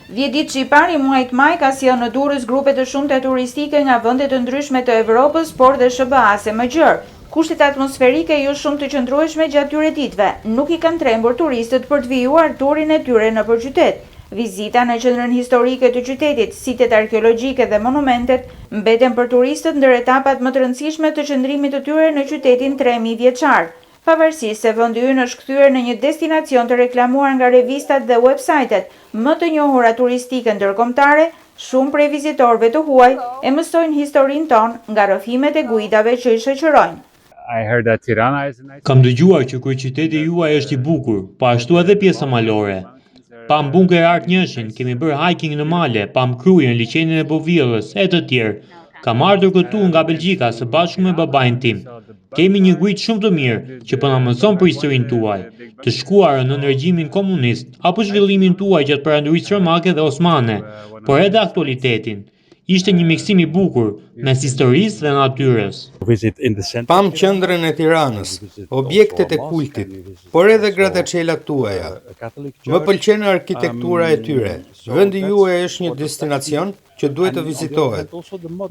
10 ditë që i pari muajt maj ka sjellë në Durrës grupe të shumta turistike nga vende të ndryshme të Evropës, por dhe SBA-se më gjerë. Kushtet atmosferike jo shumë të qëndrueshme gjatë këtyre ditëve nuk i kanë trembur turistët për të vijuar turin e tyre nëpër qytet. Vizita në qendrën historike të qytetit, sitet arkeologjike dhe monumentet mbeten për turistët ndër etapat më të rëndësishme të qëndrimit të tyre në qytetin 3000 vjeçar. Pavarësisht se vendi ynë është kthyer në një destinacion të reklamuar nga revistat dhe websajtet më të njohura turistike ndërkombëtare, shumë prej vizitorëve të huaj e mësojnë historinë tonë nga rrëfimet e guidave që i shoqërojnë. Kam dëgjuar që kryeqyteti juaj është i bukur, po ashtu edhe pjesa malore. Pam bunker Art Njëshin, kemi bërë hiking në male, pam krujën, liçenin e Bovillës, e të tjerë. Kam ardhur këtu nga Belgjika së bashku me babain tim. Kemi një guid shumë të mirë që po na mëson për historinë tuaj, të shkuarën në regjimin komunist apo zhvillimin tuaj gjatë perandorisë romake dhe osmane, por edhe aktualitetin. Ishte një miksim i bukur mes historisë dhe natyrës. Pam qendrën e Tiranës, objektet e kultit, por edhe grattacielat tuaja. Më pëlqen arkitektura e tyre. Vendi juaj është një destinacion që duhet të vizitohet.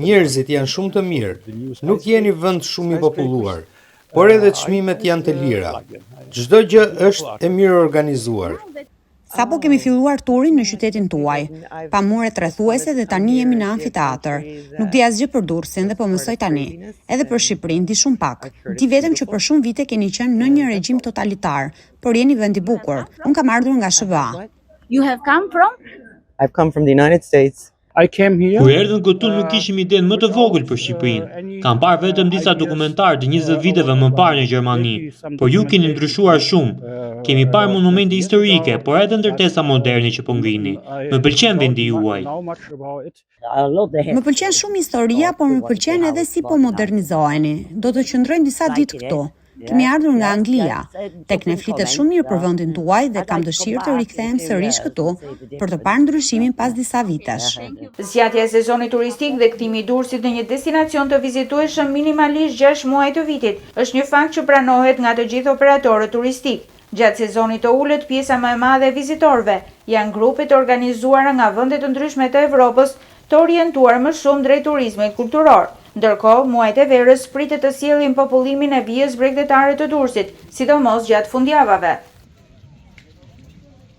Njerëzit janë shumë të mirë. Nuk jeni vend shumë i populluar, por edhe çmimet janë të lira. Çdo gjë është e mirë organizuar. Sapo kemi filluar turin në qytetin tuaj, pa muret rrethuese dhe tani jemi në amfiteatër. Nuk di asgjë për Durrësin dhe po mësoj tani. Edhe për Shqipërinë di shumë pak. Di vetëm që për shumë vite keni qenë në një regjim totalitar, por jeni vend i bukur. Unë kam ardhur nga SBA. You have come from? I've come from the United States. Kur erdhën këtu nuk kishim idenë më të vogël për Shqipërinë. Kam parë vetëm disa dokumentar të 20 viteve më parë në Gjermani, por ju keni ndryshuar shumë. Kemi parë monumente historike, por edhe ndërtesa moderne që po ngrini. Më pëlqen vendi juaj. Më pëlqen shumë historia, por më pëlqen edhe si po modernizoheni. Do të qëndrojmë disa ditë këtu. Kemi ardhur nga Anglia. Tek ne flitet shumë mirë për vendin tuaj dhe kam dëshirë të rikthehem sërish këtu për të parë ndryshimin pas disa vitesh. Zgjatja e sezonit turistik dhe kthimi i Durrësit në një destinacion të vizitueshëm minimalisht 6 muaj të vitit është një fakt që pranohet nga të gjithë operatorët turistik. Gjatë sezonit të ulët, pjesa më e madhe e vizitorëve janë grupe të organizuara nga vende të ndryshme të Evropës, të orientuar më shumë drejt turizmit kulturor. Ndërkohë, muajt e verës pritet të sjellin popullimin e vijës bregdetare të Durrësit, sidomos gjatë fundjavave.